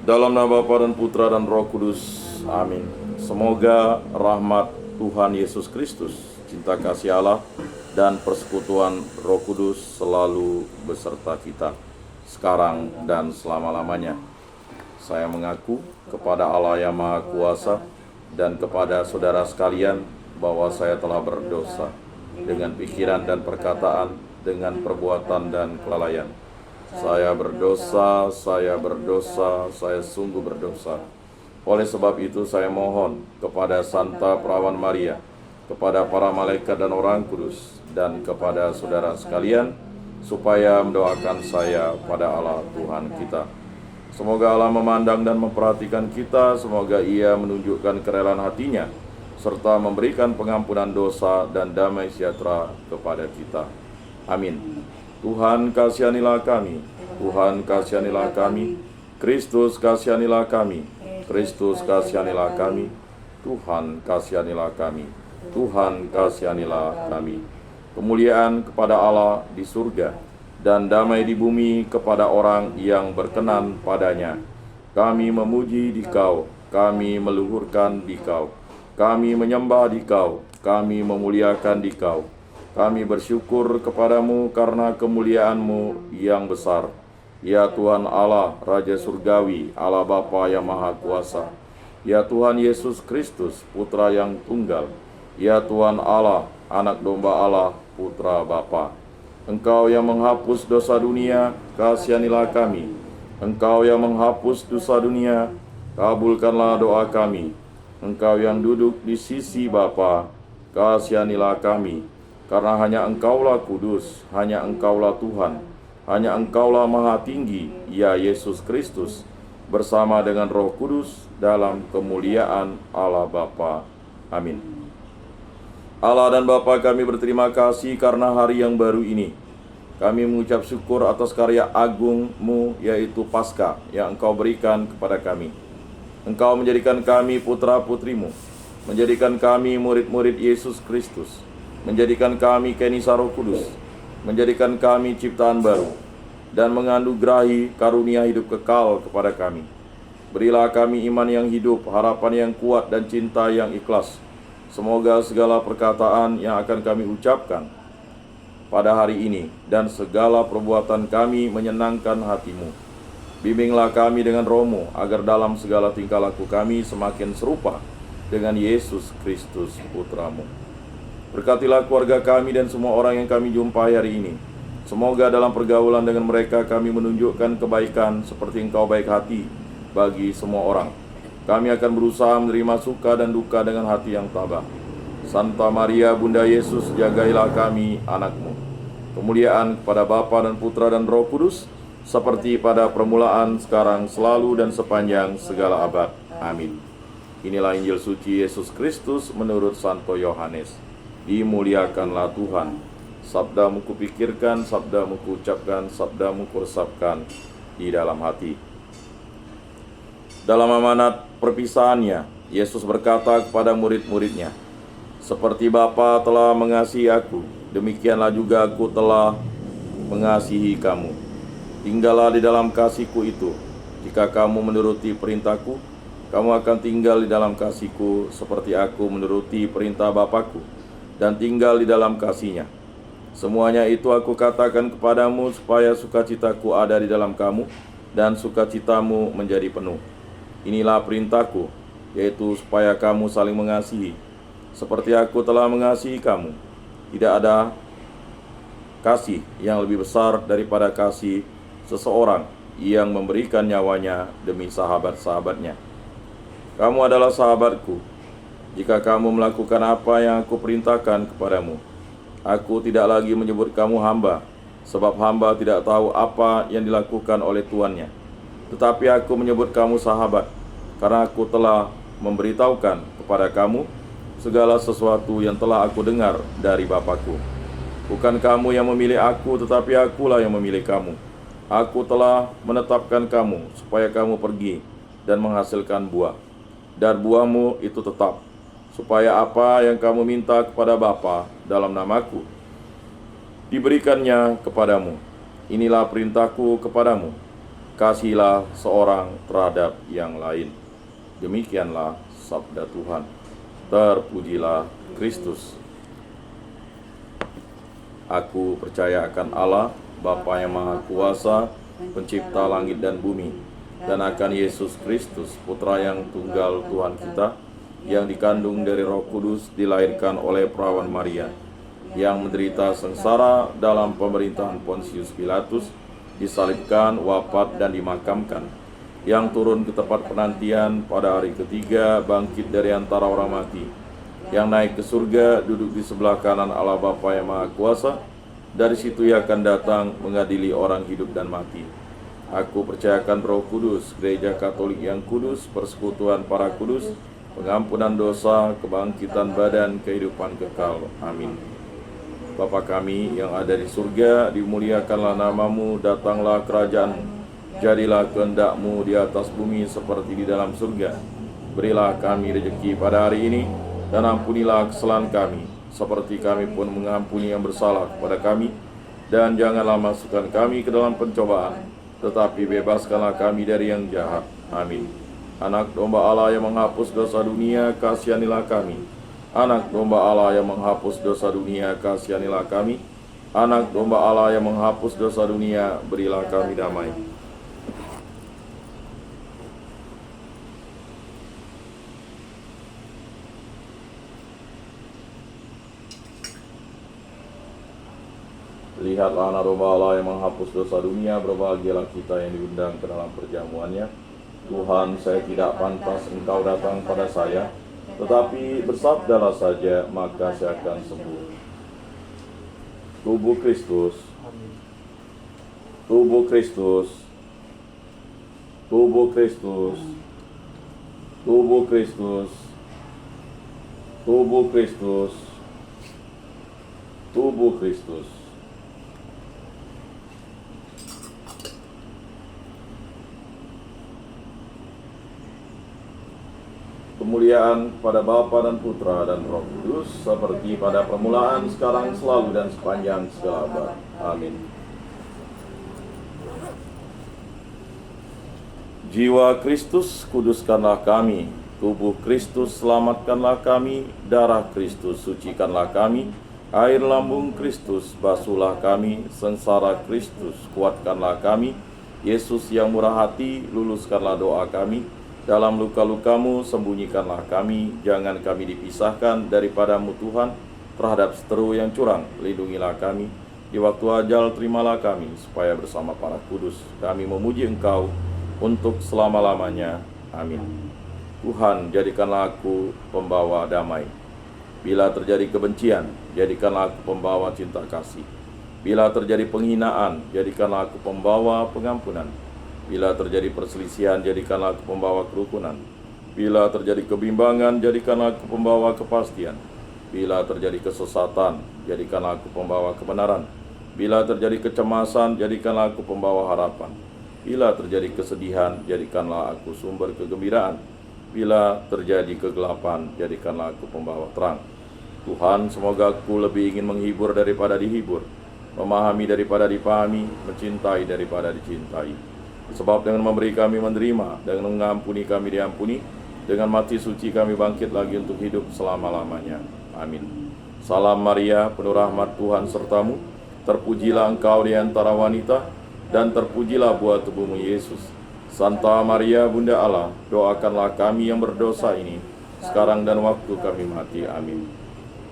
Dalam nama Bapa dan Putra dan Roh Kudus. Amin. Semoga rahmat Tuhan Yesus Kristus, cinta kasih Allah, dan persekutuan Roh Kudus selalu beserta kita, sekarang dan selama-lamanya. Saya mengaku kepada Allah yang Maha Kuasa dan kepada saudara sekalian bahwa saya telah berdosa dengan pikiran dan perkataan, dengan perbuatan dan kelalaian. Saya berdosa, saya sungguh berdosa. Oleh sebab itu saya mohon kepada Santa Perawan Maria, kepada para malaikat dan orang kudus, dan kepada saudara sekalian, supaya mendoakan saya pada Allah Tuhan kita. Semoga Allah memandang dan memperhatikan kita, semoga Ia menunjukkan kerelaan hatinya, serta memberikan pengampunan dosa dan damai sejahtera kepada kita. Amin. Tuhan kasihanilah kami, Tuhan kasihanilah kami, Kristus kasihanilah kami, Kristus kasihanilah kami, Tuhan kasihanilah kami, Tuhan kasihanilah kami. Kemuliaan kepada Allah di surga dan damai di bumi kepada orang yang berkenan padanya. Kami memuji Dikau, kami meluhurkan Dikau, kami menyembah Dikau, kami memuliakan Dikau. Kami bersyukur kepadamu karena kemuliaan-Mu yang besar. Ya Tuhan Allah, Raja Surgawi, Allah Bapa yang Maha Kuasa. Ya Tuhan Yesus Kristus, Putra yang tunggal. Ya Tuhan Allah, Anak Domba Allah, Putra Bapa. Engkau yang menghapus dosa dunia, kasihanilah kami. Engkau yang menghapus dosa dunia, kabulkanlah doa kami. Engkau yang duduk di sisi Bapa, kasihanilah kami. Karena hanya Engkaulah kudus, hanya Engkaulah Tuhan, hanya Engkaulah Maha Tinggi, ya Yesus Kristus, bersama dengan Roh Kudus dalam kemuliaan Allah Bapa. Amin. Allah dan Bapa, kami berterima kasih karena hari yang baru ini. Kami mengucap syukur atas karya agung-Mu, yaitu Paskah yang Engkau berikan kepada kami. Engkau menjadikan kami putra-putrimu, menjadikan kami murid-murid Yesus Kristus, menjadikan kami kenisa Roh Kudus, menjadikan kami ciptaan baru, dan menganugerahi karunia hidup kekal kepada kami. Berilah kami iman yang hidup, harapan yang kuat, dan cinta yang ikhlas. Semoga segala perkataan yang akan kami ucapkan pada hari ini dan segala perbuatan kami menyenangkan hati-Mu. Bimbinglah kami dengan Roh-Mu, agar dalam segala tingkah laku kami semakin serupa dengan Yesus Kristus, Putra-Mu. Berkatilah keluarga kami dan semua orang yang kami jumpai hari ini. Semoga dalam pergaulan dengan mereka kami menunjukkan kebaikan seperti Engkau baik hati bagi semua orang. Kami akan berusaha menerima suka dan duka dengan hati yang tabah. Santa Maria, Bunda Yesus, jagailah kami, anak-Mu. Kemuliaan kepada Bapa dan Putra dan Roh Kudus, seperti pada permulaan, sekarang, selalu, dan sepanjang segala abad. Amin. Inilah Injil suci Yesus Kristus menurut Santo Yohanes. Dimuliakanlah Tuhan. Sabda-Mu kupikirkan, sabda-Mu kuucapkan, sabda-Mu kuresapkan di dalam hati. Dalam amanat perpisahannya, Yesus berkata kepada murid-muridnya, "Seperti Bapa telah mengasihi aku, demikianlah juga aku telah mengasihi kamu. Tinggallah di dalam kasih-Ku itu. Jika kamu menuruti perintah-Ku, kamu akan tinggal di dalam kasih-Ku seperti aku menuruti perintah Bapa-Ku dan tinggal di dalam kasih-Nya. Semuanya itu aku katakan kepadamu supaya sukacita-Ku ada di dalam kamu dan sukacita-mu menjadi penuh. Inilah perintah-Ku, yaitu supaya kamu saling mengasihi. Seperti aku telah mengasihi kamu, tidak ada kasih yang lebih besar daripada kasih seseorang yang memberikan nyawanya demi sahabat-sahabatnya. Kamu adalah sahabat-Ku jika kamu melakukan apa yang aku perintahkan kepadamu. Aku tidak lagi menyebut kamu hamba, sebab hamba tidak tahu apa yang dilakukan oleh tuannya. Tetapi aku menyebut kamu sahabat, karena aku telah memberitahukan kepada kamu segala sesuatu yang telah aku dengar dari Bapa-Ku. Bukan kamu yang memilih aku, tetapi akulah yang memilih kamu. Aku telah menetapkan kamu supaya kamu pergi dan menghasilkan buah, dan buahmu itu tetap, supaya apa yang kamu minta kepada Bapa dalam nama-Ku diberikannya kepadamu. Inilah perintahku kepadamu. kasihilah seorang terhadap yang lain. Demikianlah sabda Tuhan. Terpujilah Kristus. Aku percaya akan Allah, Bapa yang Maha Kuasa, pencipta langit dan bumi, dan akan Yesus Kristus, Putra yang tunggal Tuhan kita, yang dikandung dari Roh Kudus, dilahirkan oleh perawan Maria, yang menderita sengsara dalam pemerintahan Pontius Pilatus, disalibkan, wafat, dan dimakamkan, yang turun ke tempat penantian pada hari ketiga, bangkit dari antara orang mati, yang naik ke surga, duduk di sebelah kanan Allah Bapa yang Maha Kuasa. Dari situ Ia akan datang mengadili orang hidup dan mati. Aku percayakan Roh Kudus, Gereja Katolik yang kudus, persekutuan para kudus, pengampunan dosa, kebangkitan badan, kehidupan kekal. Amin. Bapa kami yang ada di surga, dimuliakanlah namamu, datanglah kerajaan-Mu, jadilah kehendak-Mu di atas bumi seperti di dalam surga. Berilah kami rezeki pada hari ini, dan ampunilah kesalahan kami, seperti kami pun mengampuni yang bersalah kepada kami. Dan janganlah masukkan kami ke dalam pencobaan, tetapi bebaskanlah kami dari yang jahat. Amin. Anak domba Allah yang menghapus dosa dunia, kasihanilah kami. Anak domba Allah yang menghapus dosa dunia, kasihanilah kami. Anak domba Allah yang menghapus dosa dunia, berilah kami damai. Lihatlah anak domba Allah yang menghapus dosa dunia, berbahagialah kita yang diundang ke dalam perjamuannya. Tuhan, saya tidak pantas Engkau datang pada saya, tetapi bersabdalah saja, maka saya akan sembuh. Tubuh Kristus, tubuh Kristus, tubuh Kristus, tubuh Kristus, tubuh Kristus, tubuh Kristus. Kemuliaan pada Bapa dan Putra dan Roh Kudus, seperti pada permulaan, sekarang, selalu, dan sepanjang segala abad. Amin. Jiwa Kristus, kuduskanlah kami. Tubuh Kristus, selamatkanlah kami. Darah Kristus, sucikanlah kami. Air lambung Kristus, basuhlah kami. Sengsara Kristus, kuatkanlah kami. Yesus yang murah hati, luluskanlah doa kami. Dalam luka-lukamu, sembunyikanlah kami. Jangan kami dipisahkan daripada-Mu Tuhan. Terhadap seteru yang curang, lindungilah kami. Di waktu ajal, terimalah kami, supaya bersama para kudus kami memuji Engkau untuk selama-lamanya. Amin. Tuhan, jadikanlah aku pembawa damai. Bila terjadi kebencian, jadikanlah aku pembawa cinta kasih. Bila terjadi penghinaan, jadikanlah aku pembawa pengampunan. Bila terjadi perselisihan, jadikanlah aku pembawa kerukunan. Bila terjadi kebimbangan, jadikanlah aku pembawa kepastian. Bila terjadi kesesatan, jadikanlah aku pembawa kebenaran. Bila terjadi kecemasan, jadikanlah aku pembawa harapan. Bila terjadi kesedihan, jadikanlah aku sumber kegembiraan. Bila terjadi kegelapan, jadikanlah aku pembawa terang. Tuhan, semoga aku lebih ingin menghibur daripada dihibur, memahami daripada dipahami, mencintai daripada dicintai. Sebab dengan memberi kami menerima, dengan mengampuni kami diampuni, dengan mati suci kami bangkit lagi untuk hidup selama-lamanya. Amin. Salam Maria, penuh rahmat Tuhan sertamu. Terpujilah engkau di antara wanita, dan terpujilah buah tubuhmu Yesus. Santa Maria, Bunda Allah, doakanlah kami yang berdosa ini, sekarang dan waktu kami mati. Amin.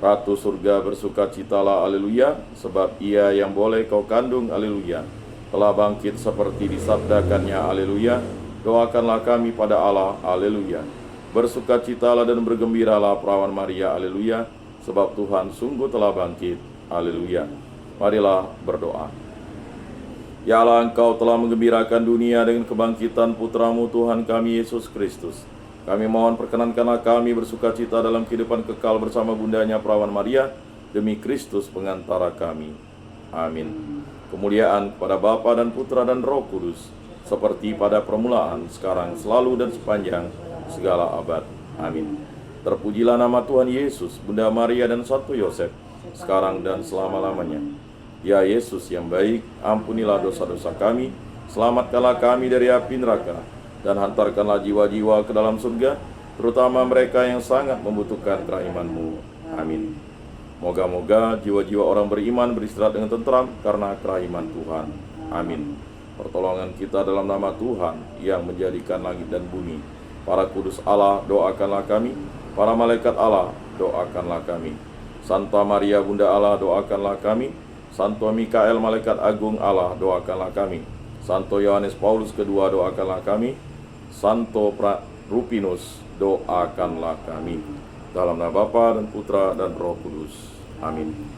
Ratu surga bersukacitalah, haleluya, sebab Ia yang boleh kau kandung, haleluya, telah bangkit seperti disabdakannya, haleluya. Doakanlah kami pada Allah, haleluya. Bersukacitalah dan bergembiralah perawan Maria, haleluya, sebab Tuhan sungguh telah bangkit, haleluya. Marilah berdoa. Ya Allah, Engkau telah menggembirakan dunia dengan kebangkitan Putra-Mu Tuhan kami Yesus Kristus. Kami mohon perkenankanlah kami bersukacita dalam kehidupan kekal bersama bundanya perawan Maria, demi Kristus pengantara kami. Amin. Kemuliaan kepada Bapa dan Putra dan Roh Kudus, seperti pada permulaan, sekarang, selalu, dan sepanjang segala abad. Amin. Terpujilah nama Tuhan Yesus, Bunda Maria dan Santo Yosef, sekarang dan selama-lamanya. Ya Yesus yang baik, ampunilah dosa-dosa kami, Selamatkanlah kami dari api neraka, dan hantarkanlah jiwa-jiwa ke dalam surga, terutama mereka yang sangat membutuhkan kerahiman-Mu. Amin. Moga-moga jiwa-jiwa orang beriman beristirahat dengan tentram karena kerahiman Tuhan. Amin. Pertolongan kita dalam nama Tuhan yang menjadikan langit dan bumi. Para kudus Allah, doakanlah kami. Para malaikat Allah, doakanlah kami. Santa Maria Bunda Allah, doakanlah kami. Santo Mikael Malaikat Agung Allah, doakanlah kami. Santo Yohanes Paulus II, doakanlah kami. Santo Rupinus, doakanlah kami. Dalam nama Bapa dan Putra dan Roh Kudus. Amin.